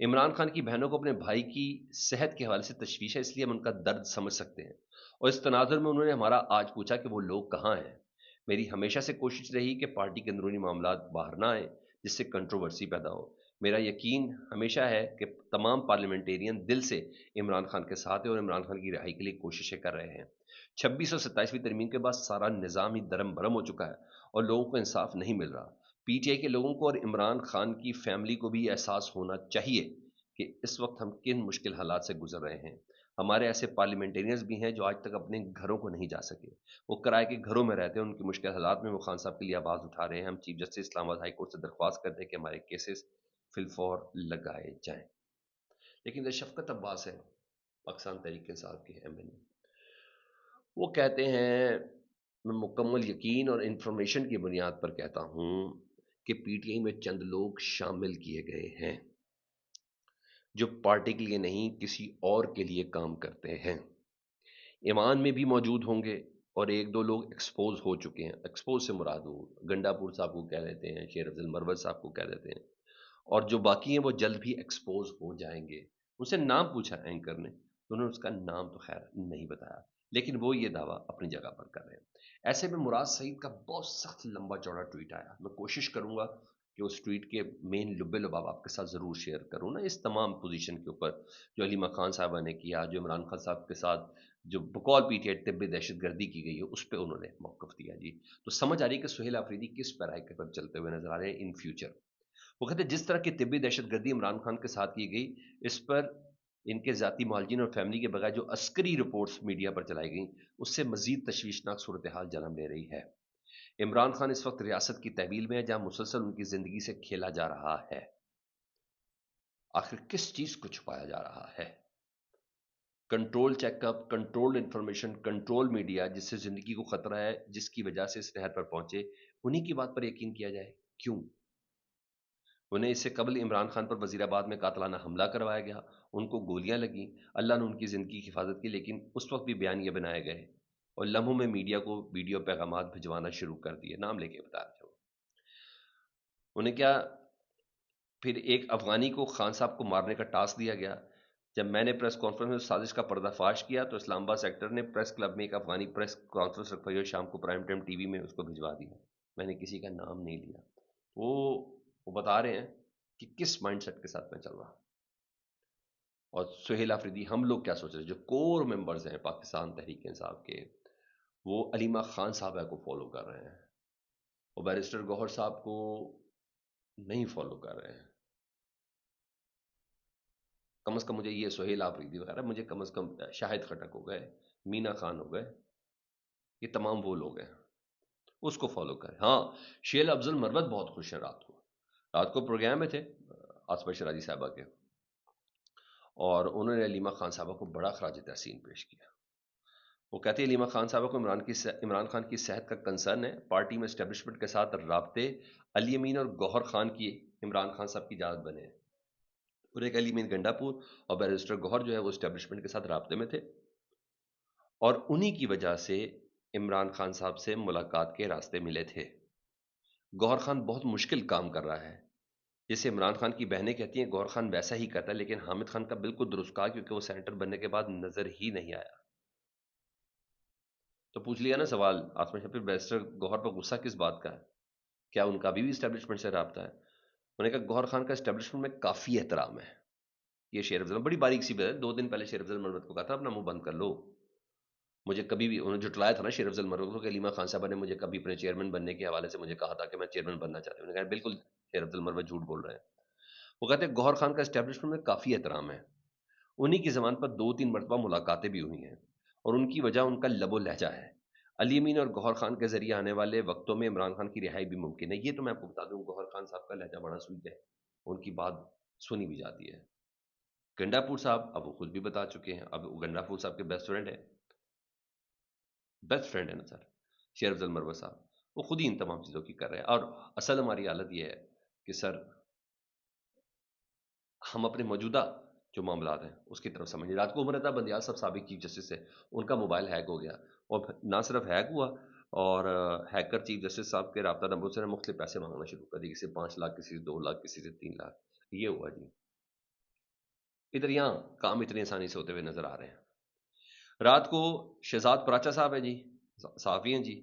عمران خان کی بہنوں کو اپنے بھائی کی صحت کے حوالے سے تشویش ہے، اس لیے ہم ان کا درد سمجھ سکتے ہیں، اور اس تناظر میں انہوں نے ہمارا آج پوچھا کہ وہ لوگ کہاں ہیں۔ میری ہمیشہ سے کوشش رہی کہ پارٹی کے اندرونی معاملات باہر نہ آئیں جس سے کنٹروورسی پیدا ہو۔ میرا یقین ہمیشہ ہے کہ تمام پارلیمنٹیرین دل سے عمران خان کے ساتھ ہیں اور عمران خان کی رہائی کے لیے کوششیں کر رہے ہیں۔ 2627ویں ترمیم کے بعد سارا نظام ہی درم برم ہو چکا ہے اور لوگوں کو انصاف نہیں مل رہا۔ پی ٹی آئی کے لوگوں کو اور عمران خان کی فیملی کو بھی احساس ہونا چاہیے کہ اس وقت ہم کن مشکل حالات سے گزر رہے ہیں۔ ہمارے ایسے پارلیمنٹیرینز بھی ہیں جو آج تک اپنے گھروں کو نہیں جا سکے، وہ کرائے کے گھروں میں رہتے ہیں، ان کی مشکل حالات میں وہ خان صاحب کے لیے آواز اٹھا رہے ہیں۔ ہم چیف جسٹس اسلام آباد ہائی کورٹ سے درخواست کرتے ہیں کہ ہمارے کیسز فی الفور لگائے جائیں۔ لیکن شفقت عباس ہے، پاکستان تحریک انصاف کے ایم این اے، وہ کہتے ہیں، میں مکمل یقین اور انفارمیشن کی بنیاد پر کہتا ہوں کہ پی ٹی آئی میں چند لوگ شامل کیے گئے ہیں جو پارٹی کے لیے نہیں کسی اور کے لیے کام کرتے ہیں۔ ایمان میں بھی موجود ہوں گے اور ایک دو لوگ ایکسپوز ہو چکے ہیں۔ ایکسپوز سے مراد وہ گنڈا پور صاحب کو کہہ دیتے ہیں، شیر افضل مروت صاحب کو کہہ دیتے ہیں، اور جو باقی ہیں وہ جلد بھی ایکسپوز ہو جائیں گے۔ ان سے نام پوچھا اینکر نے تو انہوں نے اس کا نام تو خیر نہیں بتایا، لیکن وہ یہ دعویٰ اپنی جگہ پر کر رہے ہیں۔ ایسے میں مراد سعید کا بہت سخت لمبا چوڑا ٹویٹ آیا، میں کوشش کروں گا کہ اس ٹویٹ کے مین لبے لباب آپ کے ساتھ ضرور شیئر کروں نا، اس تمام پوزیشن کے اوپر جو علیمہ خان صاحبہ نے کیا، جو عمران خان صاحب کے ساتھ جو بقول پی ٹی آئی طبی دہشت گردی کی گئی ہے اس پہ انہوں نے موقف دیا جی۔ تو سمجھ آ رہی ہے کہ سہیل آفریدی کس پیرائی پر چلتے ہوئے نظر آ رہے ہیں ان فیوچر۔ وہ کہتے ہیں جس طرح کی طبی دہشت گردی عمران خان کے ساتھ کی گئی، اس پر ان کے ذاتی معالجین اور فیملی کے بغیر جو عسکری رپورٹس میڈیا پر چلائی گئیں اس سے مزید تشویشناک صورتحال جنم لے رہی ہے۔ عمران خان اس وقت ریاست کی تحویل میں ہے جہاں مسلسل ان کی زندگی سے کھیلا جا رہا ہے۔ آخر کس چیز کو چھپایا جا رہا ہے؟ Control check up, control information, control media جس سے زندگی کو خطرہ ہے، جس کی وجہ سے اس نہر پر پہنچے، انہی کی بات پر یقین کیا جائے۔ کیوں؟ انہیں اس سے قبل عمران خان پر وزیر آباد میں قاتلانہ حملہ کروایا گیا، ان کو گولیاں لگیں، اللہ نے ان کی زندگی کی حفاظت کی، لیکن اس وقت بھی بیانیے بنائے گئے اور لمحوں میں میڈیا کو ویڈیو پیغامات بھجوانا شروع کر دیے، نام لے کے بتا رہے تھے۔ انہیں کیا پھر ایک افغانی کو خان صاحب کو مارنے کا ٹاسک دیا گیا۔ جب میں نے پریس کانفرنس میں سازش کا پردہ فاش کیا تو اسلام آباد سیکٹر نے پریس کلب میں ایک افغانی پریس کانفرنس رکھوائی اور شام کو پرائم ٹائم ٹی وی میں اس کو بھجوا دیا۔ میں نے کسی کا نام نہیں لیا۔ وہ بتا رہے ہیں کہ کس مائنڈ سیٹ کے ساتھ میں چل رہا۔ اور سہیل آفریدی، ہم لوگ کیا سوچ رہے ہیں جو کور ممبرز ہیں پاکستان تحریک انصاف کے، وہ علیمہ خان صاحبہ کو فالو کر رہے ہیں اور بیرسٹر گوہر صاحب کو نہیں فالو کر رہے ہیں۔ کم از کم مجھے یہ سہیل آفریدی وغیرہ، مجھے کم از کم شاہد خٹک ہو گئے، مینا خان ہو گئے، یہ تمام وہ لوگ ہیں اس کو فالو کریں۔ ہاں، شیل افضل مروت بہت خوش ہیں، رات کو پروگرام میں تھے آصفہ شرازی صاحبہ کے، اور انہوں نے علیمہ خان صاحبہ کو بڑا خراج تحسین پیش کیا۔ وہ کہتے ہیں علیمہ خان صاحبہ کو عمران خان کی صحت کا کنسرن ہے، پارٹی میں اسٹیبلشمنٹ کے ساتھ رابطے علی امین اور گوہر خان کی عمران خان صاحب کی اجازت بنے ہیں، اور ایک علی امین گنڈا پور اور بیرسٹر گوہر جو ہے وہ اسٹیبلشمنٹ کے ساتھ رابطے میں تھے، اور انہی کی وجہ سے عمران خان صاحب سے ملاقات کے راستے ملے تھے۔ گوہر خان بہت مشکل کام کر رہا ہے، جسے عمران خان کی بہنیں کہتی ہیں گوہر خان ویسا ہی کرتا ہے، لیکن حامد خان کا بالکل درست کہا، کیونکہ وہ سینیٹر بننے کے بعد نظر ہی نہیں آیا۔ تو پوچھ لیا نا سوال آسما شاہ، پھر بیرسٹر گوہر پر غصہ کس بات کا ہے؟ کیا ان کا بھی اسٹیبلشمنٹ سے رابطہ ہے؟ انہوں نے کہا گوہر خان کا اسٹیبلشمنٹ میں کافی احترام ہے۔ یہ شیر افضل بڑی باریک سی بات ہے، 2 دن پہلے شیر افضل مروت کو کہا تھا اپنا منہ بند کر لو۔ مجھے کبھی بھی انہوں نے جھٹلایا تھا نا شیر افضل مروت کو کہ علیمہ خان صاحبہ نے مجھے کبھی اپنے چیئرمین بننے کے حوالے سے مجھے کہا تھا کہ میں چیئرمین بننا چاہتا ہوں۔ انہوں نے کہا بالکل شیر افضل مروت جھوٹ بول رہے ہیں۔ وہ کہتے ہیں گوہر خان کا اسٹیبلشمنٹ میں کافی احترام ہے، انہی کی زبان پر 2-3 مرتبہ ملاقاتیں بھی ہوئی ہیں، اور ان کی وجہ ان کا لب و لہجہ ہے۔ علی امین اور گوہر خان کے ذریعے آنے والے وقتوں میں عمران خان کی رہائی بھی ممکن ہے۔ یہ تو میں آپ کو بتا دوں، گوہر خان صاحب کا لہجہ بڑا سویٹ ہے، ان کی بات سنی بھی جاتی ہے۔ گنڈا پور صاحب اب وہ خود بھی بتا چکے ہیں، اب گنڈا پور صاحب کے بیسٹ فرینڈ ہے نا سر شیر افضل مروت صاحب، وہ خود ہی ان تمام چیزوں کی کر رہے ہیں۔ اور اصل ہماری حالت یہ ہے کہ سر ہم اپنے موجودہ جو معاملات ہیں اس کی طرف سمجھیں۔ رات کو عمر رضا بندیال صاحب سابق چیف جسٹس ہے، ان کا موبائل ہیک ہو گیا، اور نہ صرف ہیک ہوا، اور ہیکر چیف جسٹس صاحب کے رابطہ نمبر سے مختلف پیسے مانگنا شروع کر دی، کسی سے 5 لاکھ، کسی سے 2 لاکھ، کسی سے 3 لاکھ، یہ ہوا جی۔ ادھر یہاں کام اتنی آسانی سے ہوتے ہوئے نظر آ رہے ہیں. رات کو شہزاد پراچا صاحب ہیں جی، صحافی ہیں جی،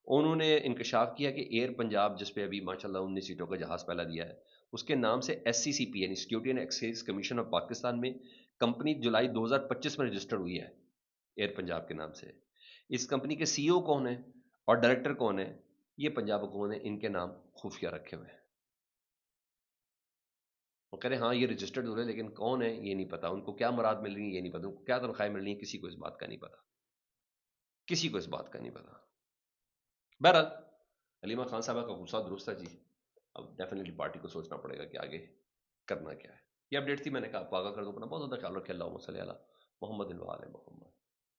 انہوں نے انکشاف کیا کہ ایئر پنجاب جس پہ ابھی ماشاءاللہ 19 سیٹوں کا جہاز پہلا دیا ہے، اس کے نام سے ایس سی سی پی یعنی security and exchange commission of Pakistan میں کمپنی جولائی 2025 میں رجسٹر ہوئی ہے ایئر پنجاب کے نام سے. اس کمپنی کے سی او کون ہیں اور ڈائریکٹر کون ہیں، یہ پنجاب حکومت نے ان کے نام خفیہ رکھے ہوئے ہیں. وہ کہہ رہے ہیں ہاں یہ رجسٹرڈ ہو رہے ہیں، لیکن کون ہے یہ نہیں پتا، ان کو کیا مراد مل رہی ہیں یہ نہیں پتا، ان کو کیا تنخواہیں مل رہی ہیں کسی کو اس بات کا نہیں پتا، کسی کو اس بات کا نہیں پتا. بہرحال علیمہ خان صاحبہ کا غصہ درست ہے جی، اب ڈیفینیٹلی پارٹی کو سوچنا پڑے گا کہ آگے کرنا کیا ہے. یہ اپڈیٹ تھی، میں نے کہا آپ کو آگاہ کر دوں. اپنا بہت زیادہ خیال رکھے. اللہ صلی علی محمد و آل محمد.